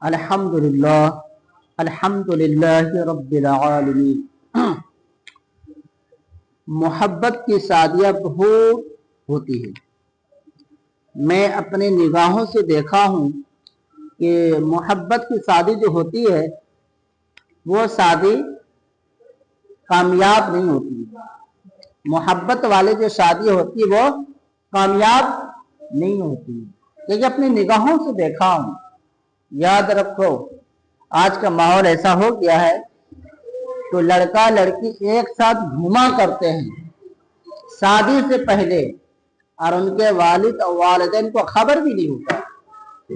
अल्हम्दुलिल्लाह अल्हम्दुलिल्लाहि रब्बिल आलमीन। मोहब्बत की शादियाँ बहुत होती है। मैं अपने निगाहों से देखा हूँ कि मोहब्बत की शादी जो होती है वो शादी कामयाब नहीं होती। मोहब्बत वाले जो शादी होती है वो कामयाब नहीं होती, क्योंकि अपनी निगाहों से देखा हूँ। याद रखो, आज का माहौल ऐसा हो गया है तो लड़का लड़की एक साथ घूमा करते हैं शादी से पहले, और उनके वालिद और वालिदैन को खबर भी नहीं होता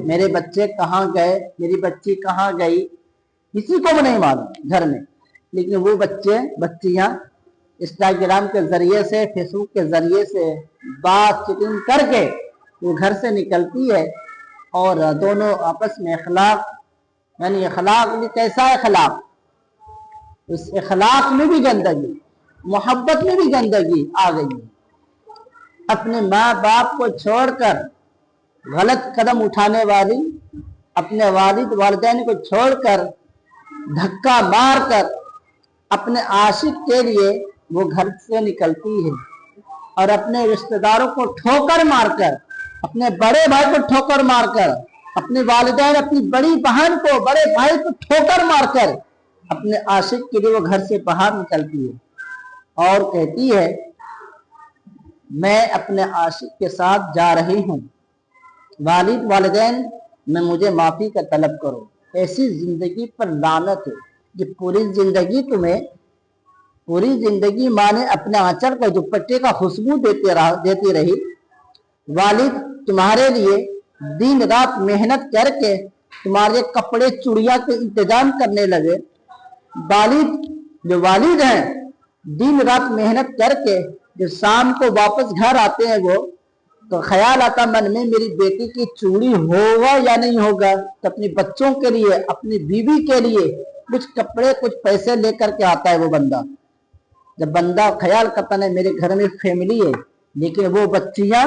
मेरे बच्चे कहाँ गए, मेरी बच्ची कहाँ गई, किसी को भी नहीं मालूम घर में। लेकिन वो बच्चे बच्चियां इंस्टाग्राम के जरिए से, फेसबुक के जरिए से बात चीटिंग करके वो घर से निकलती है और दोनों आपस में अखलाक, यानी अखलाक भी कैसा अखलाक, उस अखलाक में भी गंदगी, मोहब्बत में भी गंदगी आ गई है। अपने माँ बाप को छोड़कर गलत कदम उठाने वाली, अपने वालिद वालिदैन को छोड़कर धक्का मारकर अपने आशिक के लिए वो घर से निकलती है और अपने रिश्तेदारों को ठोकर मारकर, अपने बड़े भाई को ठोकर मारकर, अपने वालिदैन अपनी बड़ी बहन को, बड़े भाई को ठोकर मारकर अपने आशिक के लिए वो घर से बाहर निकलती है और कहती है मैं अपने आशिक के साथ जा रही हूँ, वालिद वालिदैन में मुझे माफी का तलब करो। ऐसी जिंदगी पर लानत है कि पूरी जिंदगी माने अपने आंचल का दुपट्टे का खुशबू देती रही। वालिद तुम्हारे लिए दिन रात मेहनत करके तुम्हारे कपड़े चूड़िया के इंतजाम करने लगे। जो वालिद हैं दिन रात मेहनत करके जो शाम को वापस घर आते हैं, वो तो ख्याल आता मन में मेरी बेटी की चूड़ी होगा या नहीं होगा, तो अपने बच्चों के लिए, अपनी बीवी के लिए कुछ कपड़े कुछ पैसे लेकर के आता है वो बंदा। जब बंदा ख्याल करता है मेरे घर में फैमिली है, लेकिन वो बच्चियां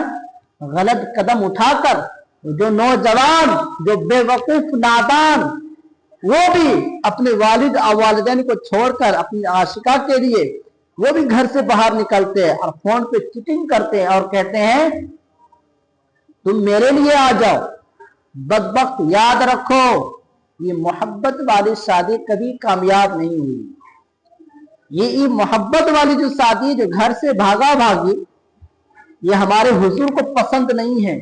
गलत कदम उठाकर, जो नौजवान, जो बेवकूफ नादान, वो भी अपने वालिद और वालिदैन को छोड़कर अपनी आशिका के लिए वो भी घर से बाहर निकलते हैं और फोन पे चीटिंग करते हैं और कहते हैं तुम मेरे लिए आ जाओ। बदबख्त, याद रखो ये मोहब्बत वाली शादी कभी कामयाब नहीं हुई। ये मोहब्बत वाली जो शादी, जो घर से भागा भागी, ये हमारे हुजूर को पसंद नहीं है,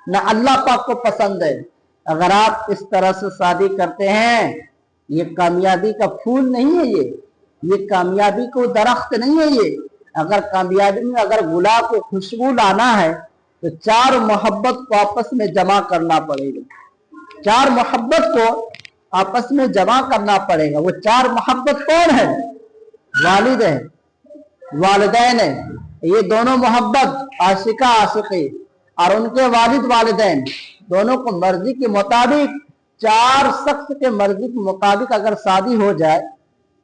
ना अल्लाह पाक को पसंद है। अगर आप इस तरह से शादी करते हैं, ये कामयाबी का फूल नहीं है, ये कामयाबी को दरख्त नहीं है। ये अगर कामयाबी में अगर गुलाब को खुशबू लाना है तो चार मोहब्बत को आपस में जमा करना पड़ेगा। चार मोहब्बत को आपस में जमा करना पड़ेगा। वो चार मोहब्बत कौन है? वालिद है, वालिदैन है। ये दोनों मोहब्बत, आशिका आशिकी और उनके वालिद वालिदैन, दोनों को मर्जी के मुताबिक, चार शख्स के मर्जी के मुताबिक अगर शादी हो जाए,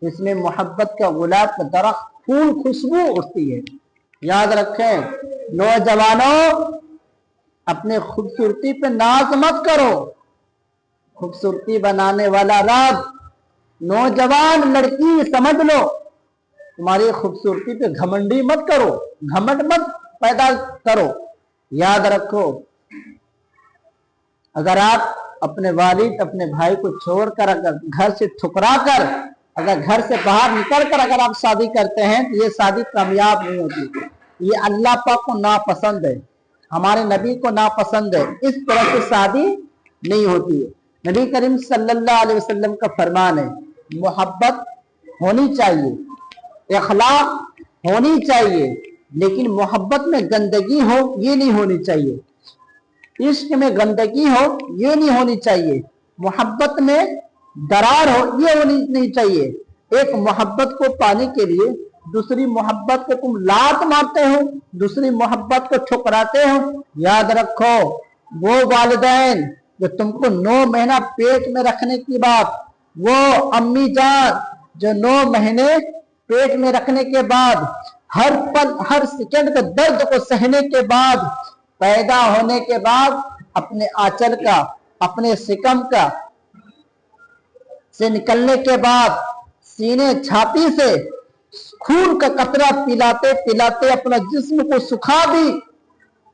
इसमें मोहब्बत का गुलाब का दरख्त, फूल, खुशबू उठती है। याद रखें नौजवानों, अपने खूबसूरती पे नाज मत करो। खूबसूरती बनाने वाला रब। नौजवान लड़की समझ लो, तुम्हारी खूबसूरती पे घमंडी मत करो, घमंड मत पैदा करो। याद रखो, अगर आप अपने वालिद, अपने भाई को छोड़कर, अगर घर से ठुकरा कर, अगर घर से बाहर निकल कर अगर आप शादी करते हैं तो ये शादी कामयाब नहीं होती। ये अल्लाह पाक को नापसंद है, हमारे नबी को नापसंद है। इस तरह से शादी नहीं होती है। नबी करीम सल्लल्लाहु अलैहि वसल्लम का फरमान है, मोहब्बत होनी चाहिए, अखलाक होनी चाहिए, लेकिन मोहब्बत में गंदगी हो ये नहीं होनी चाहिए। इश्क में गंदगी हो ये नहीं होनी चाहिए। मोहब्बत में दरार हो ये होनी नहीं चाहिए। एक मोहब्बत को पाने के लिए दूसरी मोहब्बत को तुम लात मारते हो, दूसरी मोहब्बत को ठुकराते हो। याद रखो, वो वालिदैन जो तुमको 9 महीना पेट में रखने की बात, वो अम्मी जान जो 9 महीने पेट में रखने के बाद, हर पल हर सेकंड के दर्द को सहने के बाद, पैदा होने के बाद अपने आंचल का, अपने सिकम का से निकलने के बाद सीने छाती से खून का कतरा पिलाते पिलाते अपना जिस्म को सुखा दी,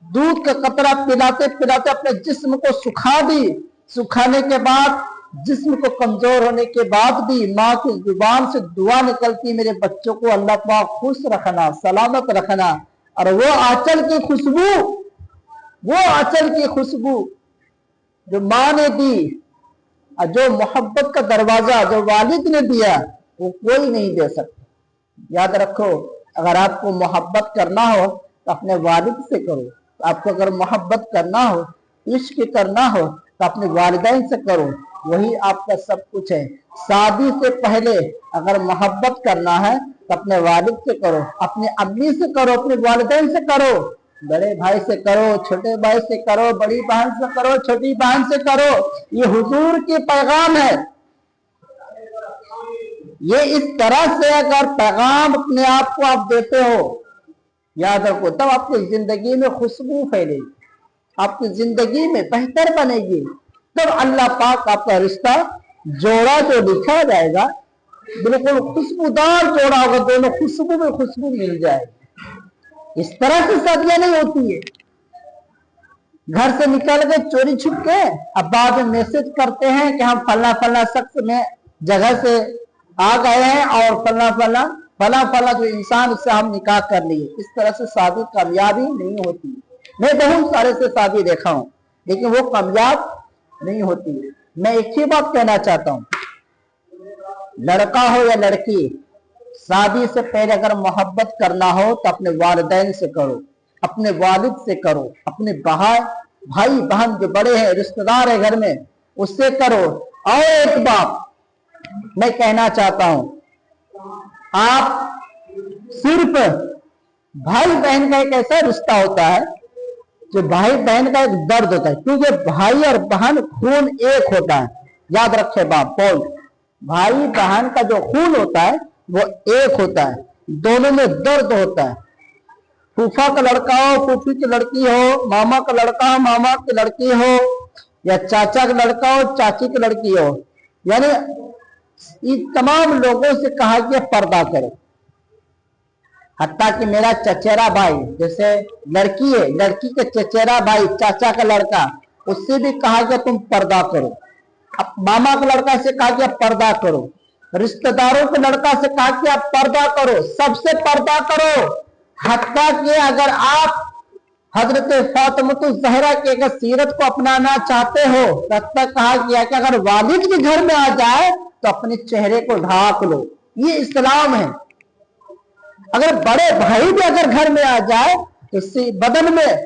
दूध का कतरा पिलाते पिलाते अपने जिस्म को सुखा दी। सुखाने के बाद जिस्म को कमजोर होने के बाद भी माँ की जुबान से दुआ निकलती, मेरे बच्चों को अल्लाह पाक खुश रखना, सलामत रखना। और वो आंचल की खुशबू, वो आंचल की खुशबू जो माँ ने दी, और जो मोहब्बत का दरवाजा जो वालिद ने दिया, वो कोई नहीं दे सकता। याद रखो, अगर आपको मोहब्बत करना हो तो अपने वालिद से करो। आपको अगर मोहब्बत करना हो, इश्क करना हो तो अपने वालिदैन से करो, वही आपका सब कुछ है। शादी से पहले अगर मोहब्बत करना है तो अपने वालिद से करो, अपने अम्मी से करो, अपने वालिदैन से करो, बड़े भाई से करो, छोटे भाई से करो, बड़ी बहन से करो, छोटी बहन से करो। ये हुजूर की पैगाम है। ये इस तरह से अगर पैगाम अपने आप को आप देते हो, याद रखो, तब आपकी जिंदगी में खुशबू फैलेगी, आपकी जिंदगी में बेहतर बनेगी। तब अल्लाह पाक आपका रिश्ता जोड़ा जो लिखा जाएगा, बिल्कुल खुशबूदार जोड़ा होगा, दोनों खुशबू में खुशबू मिल जाएगी। इस तरह से शादियां नहीं होती है। घर से निकल के चोरी छुप के अब बाद में मैसेज करते हैं कि हम फला फला शख्स में जगह से आ गए हैं और फला फला फला फला जो इंसान, उससे हम निकाह कर लिए। इस तरह से शादी कामयाबी नहीं होती। मैं बहुत सारे से शादी देखा हूं, लेकिन वो कामयाब नहीं होती। मैं एक ही बात कहना चाहता हूं, लड़का हो या लड़की, शादी से पहले अगर मोहब्बत करना हो तो अपने वालिदैन से करो, अपने वालिद से करो, अपने भाई बहन जो बड़े हैं, रिश्तेदार है घर में, उससे करो। और एक बात मैं कहना चाहता हूं, आप सिर्फ भाई बहन का एक ऐसा रिश्ता होता है जो भाई बहन का एक दर्द होता है, क्योंकि भाई और बहन खून एक होता है। याद रखे बाप, भाई बहन का जो खून होता है वो एक होता है, दोनों में दर्द होता है। फूफा का लड़का हो, फूफी की लड़की हो, मामा का लड़का हो, मामा की लड़की हो, या चाचा का लड़का हो, चाची की लड़की हो, यानी इन तमाम लोगों से कहा कि पर्दा करो। हत्ता कि मेरा चचेरा भाई, जैसे लड़की है, लड़की के चचेरा भाई, चाचा का लड़का, उससे भी कहा कि तुम पर्दा करो। अब मामा का लड़का से कहा कि आप पर्दा करो, रिश्तेदारों के लड़का से कहा कि आप पर्दा करो, सबसे पर्दा करो। हत्ता कि अगर आप हजरत फातिमा ज़हरा की अगर सीरत को अपनाना चाहते हो, तब तक कहा गया कि अगर वालिद के घर में आ जाए तो अपने चेहरे को ढाक लो। ये इस्लाम है। अगर बड़े भाई भी अगर घर में आ जाए तो बदन में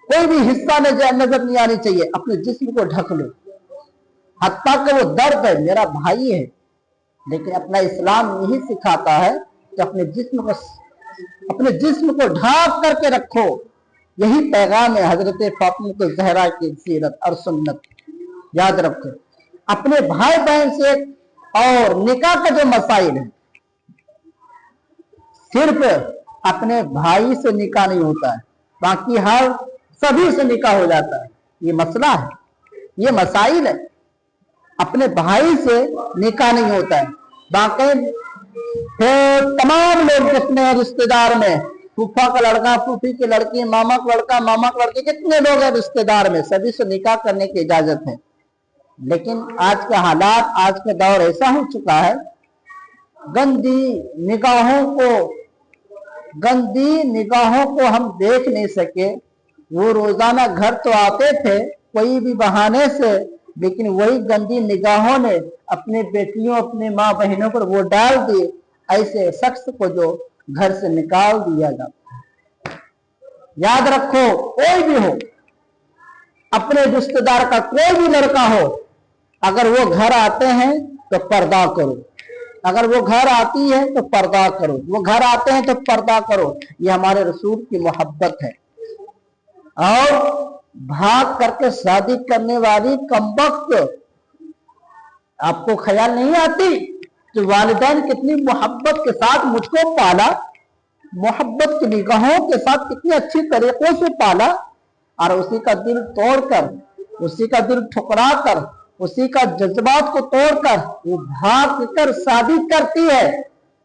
कोई भी हिस्सा नजर नहीं आनी चाहिए, अपने जिस्म को ढक लो। हत्ता कि वो दर्द है, मेरा भाई है, लेकिन अपना इस्लाम यही सिखाता है कि अपने जिस्म को ढाक करके रखो। यही पैगाम है हजरत फातिमा ज़हरा की सीरत और सुन्नत। याद रखो, अपने भाई बहन से। और निकाह का जो मसाइल है, सिर्फ अपने भाई से निकाह नहीं होता है, बाकी हर सभी से निकाह हो जाता है। ये मसला है, ये मसाइल है। अपने भाई से निकाह नहीं होता है, बाकी तमाम लोग जितने रिश्तेदार में, फूफा का लड़का, फूफी की लड़की, मामा का लड़का, मामा का लड़की, कितने लोग हैं रिश्तेदार में, सभी से निकाह करने की इजाजत है। लेकिन आज का हालात, आज का दौर ऐसा हो चुका है, गंदी निगाहों को हम देख नहीं सके। वो रोजाना घर तो आते थे कोई भी बहाने से, लेकिन वही गंदी निगाहों ने अपने बेटियों, अपने माँ बहनों पर वो डाल दिए। ऐसे शख्स को जो घर से निकाल दिया जाता है। याद रखो, कोई भी हो, अपने रिश्तेदार का कोई भी लड़का हो, अगर वो घर आते हैं तो पर्दा करो, अगर वो घर आती है तो पर्दा करो, वो घर आते हैं तो पर्दा करो। ये हमारे रसूल की मोहब्बत है। और भाग करके शादी करने वाली कमबख्त, आपको ख्याल नहीं आती कि वालिदैन कितनी मोहब्बत के साथ मुझको पाला, मोहब्बत की निगाहों के साथ कितनी अच्छी तरीकों से पाला, और उसी का दिल तोड़कर, उसी का दिल ठुकरा कर उसी का जज्बात को तोड़कर वो भाग कर शादी करती है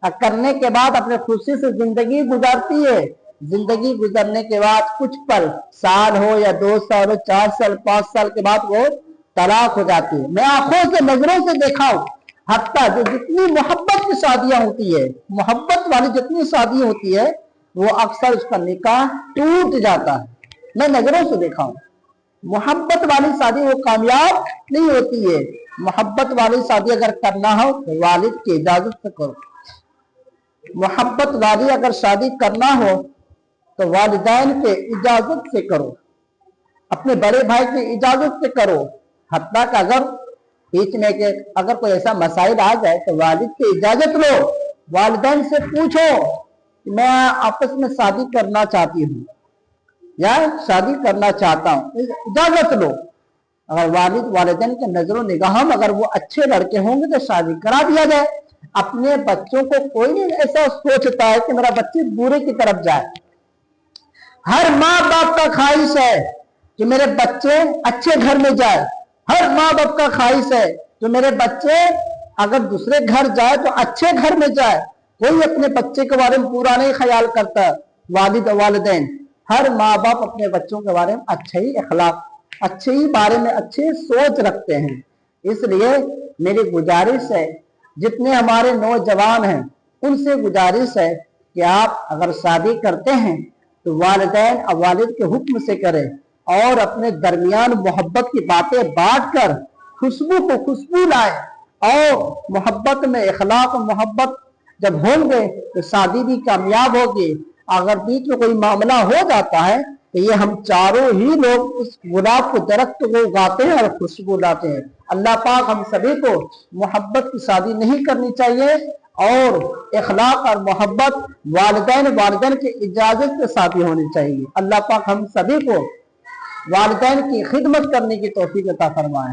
और करने के बाद अपने खुशी से जिंदगी गुजारती है। जिंदगी गुजरने के बाद कुछ पल, साल हो या 2 साल हो, 4 साल 5 साल के बाद वो तलाक हो जाती है। मैं आंखों से नजरों से देखा हूं, हत्ता जो जितनी मोहब्बत की शादियां होती है, मोहब्बत वाली जितनी शादी होती है, वो अक्सर उसका निकाह टूट जाता है। मैं नजरों से देखा हूं, मोहब्बत वाली शादी वो कामयाब नहीं होती है। मोहब्बत वाली शादी अगर करना हो तो वालिद की इजाजत से करो। मोहब्बत वाली अगर शादी करना हो तो वालिदैन के इजाजत से करो, अपने बड़े भाई की इजाजत से करो। हत्ता का अगर बीच में के अगर कोई ऐसा मसाइल आ जाए तो वालिद की इजाजत लो, वालिदैन से पूछो कि मैं आपस में शादी करना चाहती हूँ या शादी करना चाहता हूँ, इजाजत लो। अगर वालिद वालिदैन के नजरों निगाहों में अगर वो अच्छे लड़के होंगे तो शादी करा दिया जाए। अपने बच्चों को कोई नहीं ऐसा सोचता है कि मेरा बच्चे बुरे की तरफ जाए। हर माँ बाप का ख्वाहिश है कि मेरे बच्चे अच्छे घर में जाए। हर माँ बाप का ख्वाहिश है कि मेरे बच्चे अगर दूसरे घर जाए तो अच्छे घर में जाए। कोई अपने बच्चे के बारे में पूरा नहीं ख्याल करता। वालिद वालिदैन हर माँ बाप अपने बच्चों के बारे में अच्छे ही अखलाक, अच्छे ही बारे में अच्छे सोच रखते हैं। इसलिए मेरी गुजारिश है, जितने हमारे नौजवान हैं उनसे गुजारिश है कि आप अगर शादी करते हैं तो वालिदैन और वालिद के हुक्म से करें और अपने दरमियान मोहब्बत की बातें बांट कर खुशबू को खुशबू लाए। और मोहब्बत में इखलाक मोहब्बत जब होंगे तो शादी भी कामयाब होगी। अगर बीच में कोई मामला हो जाता है तो ये हम चारों ही लोग उस गुलाब को दरख्त को उगाते हैं और खुशबू लाते हैं। अल्लाह पाक हम सभी को मोहब्बत की शादी नहीं करनी चाहिए और इखलाक और मोहब्बत वालिदैन वालिदैन की इजाजत से शादी होनी चाहिए। अल्लाह पाक हम सभी को वालिदैन की खिदमत करने की तौफीक अता फरमाए।